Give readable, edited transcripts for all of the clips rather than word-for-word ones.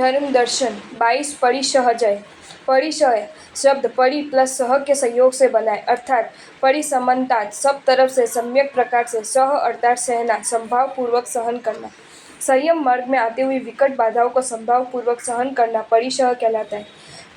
धर्म दर्शन 22 परिसह जय। परिसह शब्द परि प्लस सह के संयोग से बना है, अर्थात परिसमन्तात, सब तरफ से सम्यक प्रकार से, सह अर्थात सहना, संभाव पूर्वक सहन करना। संयम मार्ग में आती हुई विकट बाधाओं को संभाव पूर्वक सहन करना परिसह कहलाता है।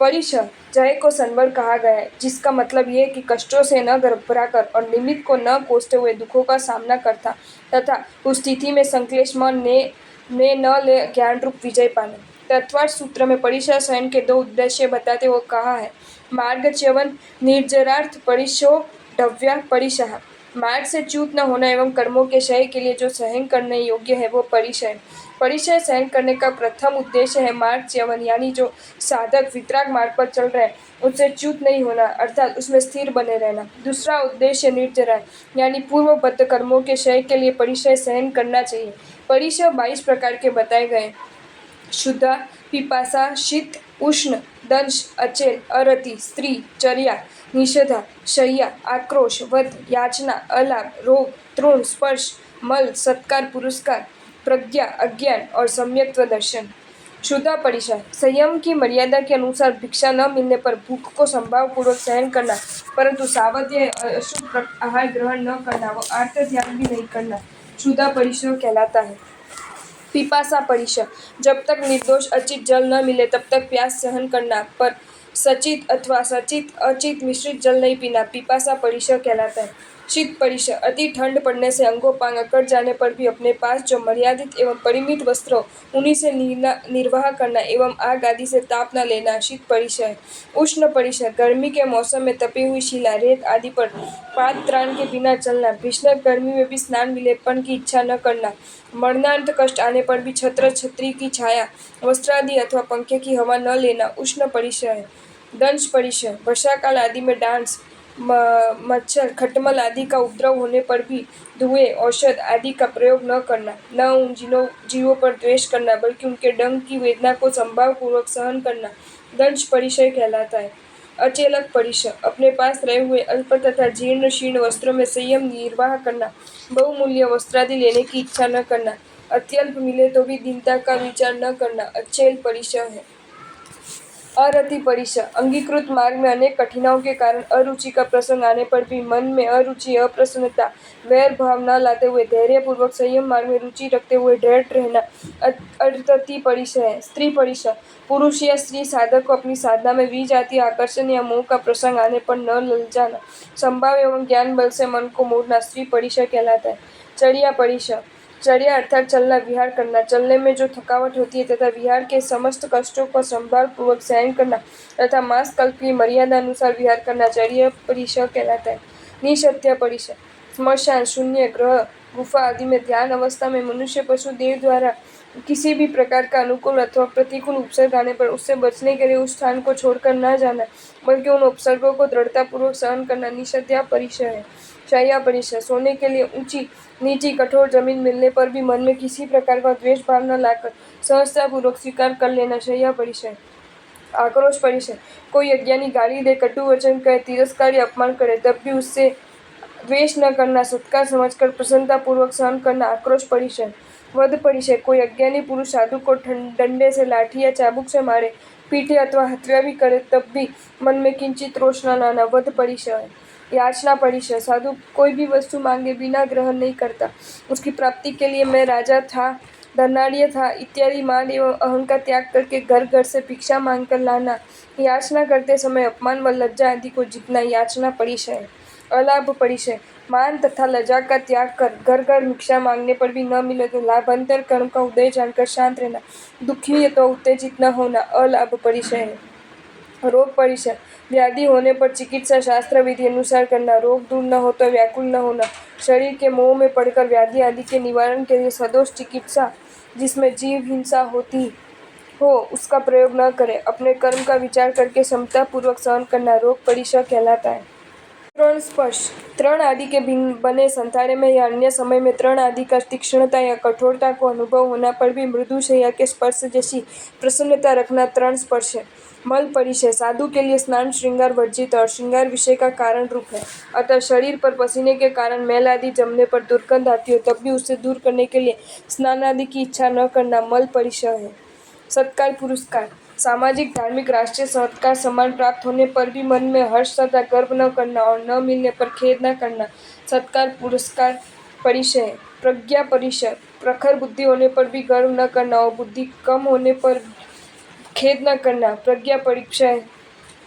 परिसह जय को संवर कहा गया है, जिसका मतलब ये है कि कष्टों से न घबराकर और निमित्त को न कोसते हुए दुखों का सामना करता तथा उस स्थिति में संक्लेश मन ने न ले ज्ञान रूप विजय पाना। तत्वार्थ सूत्र में परिसह सहन के दो उद्देश्य बताते हुए कहा है, मार्ग च्यवन निर्जरार्थ परिसो ढव्या परिसह। मार्ग से च्युत न होना एवं कर्मों के क्षय के लिए जो सहन करने योग्य है वो परिसह है। परिसह सहन करने का प्रथम उद्देश्य है मार्ग च्यवन, यानी जो साधक वितराग मार्ग पर चल रहे हैं उससे च्युत नहीं होना, अर्थात उसमें स्थिर बने रहना। दूसरा उद्देश्य निर्जरा, यानी पूर्वबद्ध कर्मों के क्षय के लिए परिसह सहन करना चाहिए। परिसह 22 प्रकार के बताए गए: क्षुधा, पिपासा, शीत, उष्ण, दंश, अचेल, अरति, स्त्री, चर्या, निषेधा, शय्या, आक्रोश, वध, याचना, अलाभ, रोग, तृण, स्पर्श, मल, सत्कार, पुरस्कार, प्रज्ञा, अज्ञान और सम्यक्त्व दर्शन। क्षुधा परिसह, संयम की मर्यादा के अनुसार भिक्षा न मिलने पर भूख को संभाव पूर्वक सहन करना, परंतु सावध्य अशुभ आहार ग्रहण न करना व आर्त त्याग भी नहीं करना क्षुधा परिसह कहलाता है। पिपासा परिसह, जब तक निर्दोष अचित जल न मिले तब तक प्यास सहन करना, पर सचित अथवा सचित अचित मिश्रित जल नहीं पीना पिपासा परिसह कहलाता है। शीत परिसह, अति ठंड पड़ने से अंगोपांग अकड़ जाने पर भी अपने पास जो मर्यादित एवं परिमित वस्त्र हो उन्हीं से निर्वाह करना एवं आग आदि से ताप न लेना शीत परिसह है। उष्ण परिसह, गर्मी के मौसम में तपी हुई शिला, रेत आदि पर पाद त्राण के बिना चलना, भीषण गर्मी में भी स्नान विलेपन की इच्छा न करना, मरणांत कष्ट आने पर भी छत्र छत्री की छाया, वस्त्रादि अथवा पंखे की हवा न लेना उष्ण परिसह है। दंश परिसह, वर्षाकाल आदि में डांस, मच्छर, खटमल आदि का उपद्रव होने पर भी धुएं, औषध आदि का प्रयोग न करना, न उन जीवों पर द्वेष करना बल्कि उनके डंक की वेदना को संभाव पूर्वक सहन करना दंश परिसह कहलाता है। अचेलक परिसह, अपने पास रहे हुए अल्प तथा जीर्ण शीर्ण वस्त्रों में संयम निर्वाह करना, बहुमूल्य वस्त्रादि लेने की इच्छा न करना, अत्यल्प मिले तो भी दीनता का विचार न करना अचेल परिसह है। अरति परिसह, अंगीकृत मार्ग में अनेक कठिनाइयों के कारण अरुचि का प्रसंग आने पर भी मन में अरुचि, अप्रसन्नता, वैर भाव न लाते हुए धैर्य पूर्वक संयम मार्ग में रुचि रखते हुए दृढ़ रहना अरति परिसह है। स्त्री परिसह, पुरुष या स्त्री साधक को अपनी साधना में विजातीय आकर्षण या मोह का प्रसंग आने पर न ललचाना, संभाव एवं ज्ञान बल से मन को मोड़ना स्त्री परिसह कहलाता है। चर्या परिसह, चर्या अर्थात चलना, विहार करना, चलने में जो थकावट होती है तथा विहार के समस्त कष्टों को संभाव पूर्वक सहन करना तथा मास कल्प की मर्यादा अनुसार विहार करना चर्या परिसह कहलाता है। निषत्य परिसह, स्मशान, शून्य, ग्रह, गुफा आदि में ध्यान अवस्था में मनुष्य, पशु, देव द्वारा किसी भी प्रकार का अनुकूल अथवा प्रतिकूल उपसर्ग आने पर उससे बचने के लिए उस स्थान को छोड़कर न जाना बल्कि उन उपसर्गों को दृढ़ता पूर्वक सहन करना निषत्या परिसह है। शय्या परिसह, सोने के लिए ऊंची नीची कठोर जमीन मिलने पर भी मन में किसी प्रकार का द्वेष भाव न लाकर सहजता पूर्वक स्वीकार कर लेना शय्या परिसह। आक्रोश परिसह, कोई अज्ञानी गाली दे, कटु वचन कहे, तिरस्कार या अपमान करे तब भी उससे द्वेष न करना, सत्कार समझकर प्रसन्नता पूर्वक सहन करना आक्रोश परिसह। वध परिसह, कोई अज्ञानी पुरुष साधु को डंडे से, लाठी या चाबुक से मारे, पीटे अथवा हत्या भी करे तब भी मन में किंचित रोष न लाना वध परिसह है। याचना परिसह, साधु कोई भी वस्तु मांगे बिना ग्रहण नहीं करता, उसकी प्राप्ति के लिए मैं राजा था, धनाढ्य था इत्यादि मान एवं अहं का त्याग करके घर घर से भिक्षा मांगकर लाना, याचना करते समय अपमान व लज्जा आदि को जीतना याचना परिसह है। अलाभ परिसह, मान तथा लज्जा का त्याग कर घर घर भिक्षा मांगने पर भी न मिले तो लाभांतर कर्म का उदय जानकर शांत रहना, दुखी तो उत्तेजित न होना अलाभ परिसह है। रोग परिसह, व्याधि होने पर चिकित्सा शास्त्र विधि अनुसार करना, रोग दूर न हो तो व्याकुल न होना, शरीर के मोह में पड़कर व्याधि आदि के निवारण के लिए सदोष चिकित्सा जिसमें जीव हिंसा होती हो उसका प्रयोग न करे, अपने कर्म का विचार करके समता पूर्वक सहन करना रोग परिसह कहलाता है। तृण स्पर्श, तृण आदि के बने संताड़े में या अन्य समय में तृण आदि का तीक्ष्णता या कठोरता को अनुभव होना पर भी मृदु शैया के स्पर्श जैसी प्रसन्नता रखना तृण स्पर्श है। मल परिसह, साधु के लिए स्नान श्रृंगार वर्जित और श्रृंगार विषय का कारण रूप है, अतः शरीर पर पसीने के कारण मैल आदि जमने पर दुर्गंध आती हो तब भी उसे दूर करने के लिए स्नान आदि की इच्छा न करना मल परिसह है। सत्कार पुरस्कार सामाजिक धार्मिक राष्ट्रीय सत्कार सम्मान प्राप्त होने पर भी मन में हर्ष तथा गर्व न करना और न मिलने पर खेद न करना सत्कार पुरस्कार परिचय प्रज्ञा परिचय प्रखर बुद्धि होने पर भी गर्व न करना और बुद्धि कम होने पर खेद न करना प्रज्ञा परिचय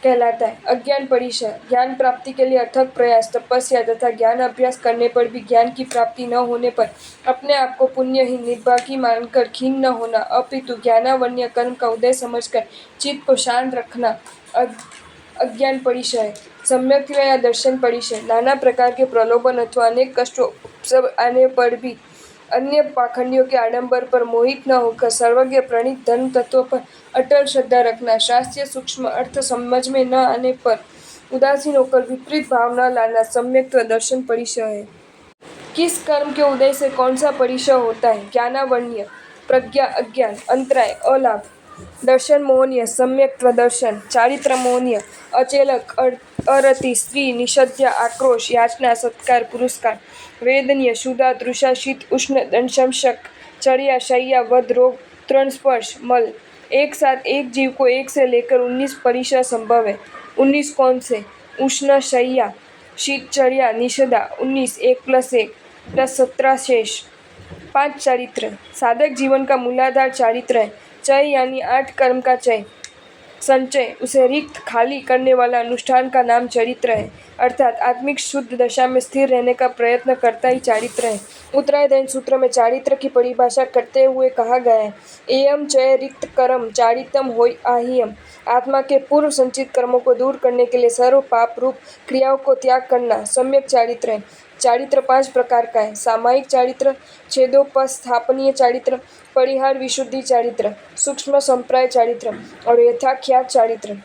कहलाता है। अज्ञान परिचय ज्ञान प्राप्ति के लिए अथक प्रयास तपस्या तथा ज्ञान अभ्यास करने पर भी ज्ञान की प्राप्ति न होने पर अपने आप को पुण्यहीन निर्भागी मानकर खीन न होना अपितु ज्ञानावन्य कर्म का उदय समझकर चित्त को शांत रखना अज्ञान परिचय। सम्यक या दर्शन परिचय नाना प्रकार के प्रलोभन अथवा अनेक कष्टों सब आने पर भी अन्य पाखंडियों के आडंबर पर मोहित न होकर सर्वज्ञ प्रणीत धर्म तत्व पर अटल श्रद्धा रखना शास्त्रीय सूक्ष्म अर्थ समझ में न आने पर उदासीन होकर विपरीत भाव न लाना सम्यक दर्शन परिचय है। किस कर्म के उदय से कौन सा परिचय होता है? ज्ञानावन्य प्रज्ञा अज्ञान अंतराय अलाभ दर्शन मोहनीय सम्यक्त्व दर्शन चारित्र मोहनीय अचेलक अरति स्त्री निषद्या आक्रोश याचना सत्कार पुरस्कार वेदनीय शुदा तृषा शीत उष्ण दंशमशक चर्या शैया वध रोग तृण स्पर्श मल एक साथ एक जीव को एक से लेकर 19 परिचय संभव है। 19 कौन से? उष्ण शैया शीत चर्या निषदा 19 1+1 + 17 शेष 5 चारित्र साधक जीवन का मूलाधार चारित्र है। चय यानी 8 कर्म का चय संचय उसे रिक्त खाली करने वाला अनुष्ठान का नाम चरित्र है अर्थात आत्मिक शुद्ध दशा में स्थिर रहने का प्रयत्न करता ही चारित्र है। उत्तरायण सूत्र में चारित्र की परिभाषा करते हुए कहा गया है एयम चय रिक्त कर्म चारितम होय आह्यम आत्मा के पूर्व संचित कर्मों को दूर करने के लिए सर्व पाप रूप क्रियाओं को त्याग करना सम्यक चारित्र है। चारित्र 5 प्रकार का है सामायिक चारित्र छेदोपस्थापनीय चारित्र परिहार विशुद्धि चारित्र सूक्ष्म संप्राय चारित्र और यथाख्यात चारित्र।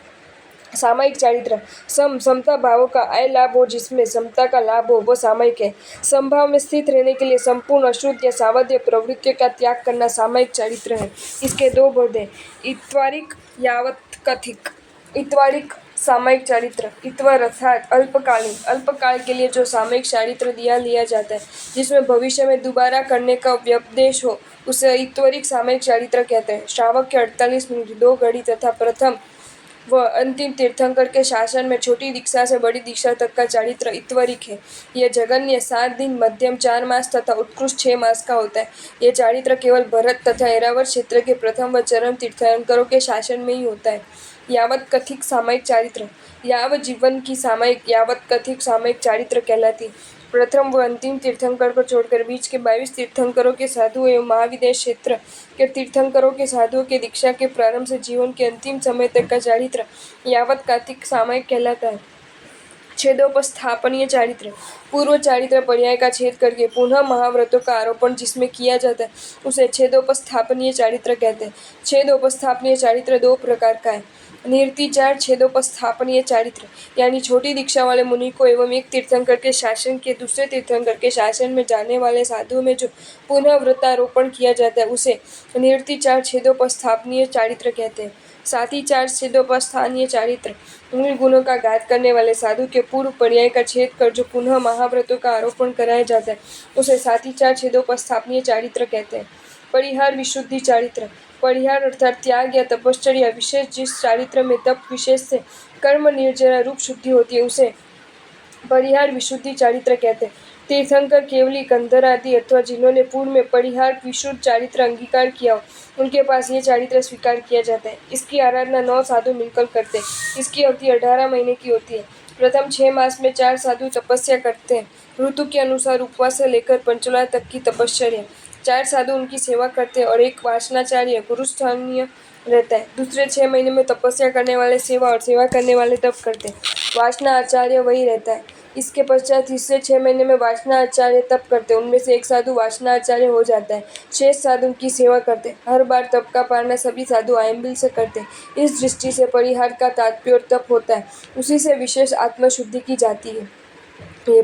सामायिक चारित्र समता भावों का आय लाभ हो जिसमें समता का लाभ हो वो सामायिक है। समभाव में स्थित रहने के लिए संपूर्ण अशुद्ध या सावध्य प्रवृत्तियों का त्याग करना सामायिक चारित्र है। इसके 2 बोध हैं इत्वारिक यावत कथिक। इत्वारिक सामायिक चारित्र इत्वर अर्थात अल्पकालीन अल्पकाल के लिए जो सामयिक चारित्र लिया जाता है जिसमें भविष्य में दोबारा करने का व्यपदेश हो उसे इत्वरिक सामयिक चारित्र कहते हैं। श्रावक के 48 मिनट 2 घड़ी तथा प्रथम व अंतिम तीर्थंकर के शासन में छोटी दीक्षा से बड़ी दीक्षा तक का चारित्र इत्वरिक है। यह जघन्य 7 दिन मध्यम 4 मास तथा उत्कृष्ट 6 मास का होता है। यह चारित्र केवल भरत तथा ऐरावत क्षेत्र के प्रथम व चरम तीर्थंकरों के शासन में ही होता है। यावत कथिक सामयिक चारित्र यावत जीवन की सामयिक यावत कथिक सामयिक चारित्र कहलाती। प्रथम व अंतिम तीर्थंकर को छोड़कर बीच के 22 तीर्थंकरों के साधु एवं महाविदेश क्षेत्र के तीर्थंकरों के साधुओं के दीक्षा के प्रारंभ से जीवन के अंतिम समय तक का चारित्र यावत कथिक सामयिक कहलाता है। छेदोपस्थापनीय चारित्र पूर्व चारित्र पर्याय का छेद करके पुनः महाव्रतों का आरोपण जिसमें किया जाता है उसे छेदोपस्थापनीय चारित्र कहते हैं। छेदोपस्थापनीय चारित्र 2 प्रकार का है निर्तिचार छेदोपस्थापनीय चारित्र यानी छोटी दीक्षा वाले मुनि को एवं एक तीर्थंकर के शासन के दूसरे तीर्थंकर के शासन में जाने वाले साधुओं में जो पुनः व्रतारोपण किया जाता है उसे निर्तिचार छेदोपस्थापनीय चारित्र कहते हैं। साथी चार छेदोपस्थानीय चारित्र मूल गुणों का घात करने वाले साधु के पूर्व पर्याय का छेद कर जो पुनः महाव्रतों का आरोपण कराया जाता है उसे साथी चार छेदोपस्थापनीय चारित्र कहते हैं। परिहार विशुद्धि चारित्र परिहार अर्थात त्याग या तपश्चर्या विशेष जिस चारित्र में तप विशेष से कर्म निर्जरा रूप शुद्धि होती है उसे परिहार विशुद्धि चारित्र कहते हैं। तीर्थंकर केवली कंधर आदि अथवा जिन्होंने पूर्व में परिहार विशुद्ध चारित्र अंगीकार किया हो उनके पास ये चारित्र स्वीकार किया जाता है। इसकी आराधना 9 साधु मिलकर करते हैं। इसकी अवधि 18 महीने की होती है। प्रथम 6 मास में 4 साधु तपस्या करते हैं। ऋतु के अनुसार उपवास से लेकर पंचोला तक की तपश्चर्या 4 साधु उनकी सेवा करते हैं और एक वासनाचार्य गुरुस्थानीय रहता है। दूसरे 6 महीने में तपस्या करने वाले सेवा और सेवा करने वाले तप करते हैं। वासना आचार्य वही रहता है। इसके पश्चात तीसरे 6 महीने में वासना आचार्य तप करते हैं। उनमें से एक साधु वासना आचार्य हो जाता है। शेष साधु की सेवा करते हैं। हर बार तप का पालना सभी साधु आयम्बिल से करते हैं। इस दृष्टि से परिहार का तात्पर्य तप होता है। उसी से विशेष आत्मशुद्धि की जाती है। ये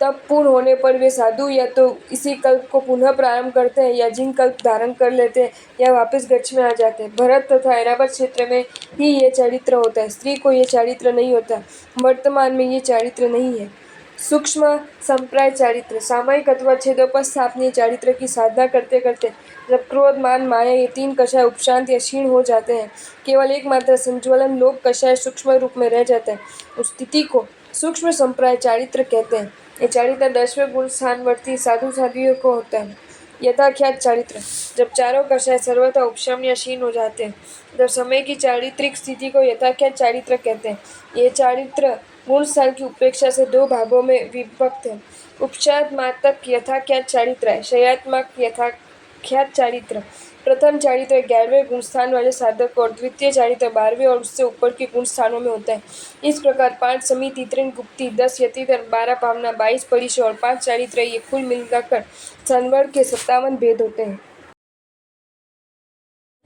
तप पूर्ण होने पर वे साधु या तो इसी कल्प को पुनः प्रारंभ करते हैं या जिन कल्प धारण कर लेते हैं या वापस गच्छ में आ जाते हैं। भरत तथा ऐरावत क्षेत्र में ही ये चारित्र होता है। स्त्री को ये चारित्र नहीं होता। वर्तमान में ये चारित्र नहीं है। सूक्ष्म संप्राय चारित्र सामयिक अथवा छेदोपस्थापनीय चारित्र की साधना करते करते जब क्रोध मान माया ये 3 कषाय उपशांत या क्षीण हो जाते हैं, केवल एकमात्र संज्वलन लोभ कषाय सूक्ष्म रूप में रह जाता है, उस स्थिति को सूक्ष्म संप्राय चारित्र कहते हैं। ये चारित्र 10वें गुण स्थानवर्ती साधु साध्वियों को होता है। यथाख्यात चारित्र जब चारों कषाय सर्वथा उपशम या क्षीण हो जाते हैं, जब समय की चारित्रिक स्थिति को यथाख्यात चारित्र कहते हैं। ये चारित्र गुण स्थल की उपेक्षा से 2 भागों में विभक्त है। उपचात्मात्मक यथाख्यात चारित्र है, शयात्मक यथाख्यात चारित्र। प्रथम चारित्र 11वें गुण स्थान वाले साधक और द्वितीय चारित्र 12वें और उससे ऊपर के गुण स्थानों में होता है। इस प्रकार 5 समिति, 3 गुप्ती, 10 यतिधर, 12 पावना, 22 परिशु और 5 चारित्र ये कुल मिलाकर संवर्ग के 57 भेद होते हैं।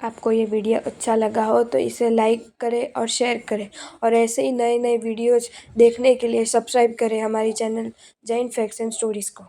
आपको ये वीडियो अच्छा लगा हो तो इसे लाइक करें और शेयर करें, और ऐसे ही नए नए वीडियोज़ देखने के लिए सब्सक्राइब करें हमारी channel Jain facts and stories को।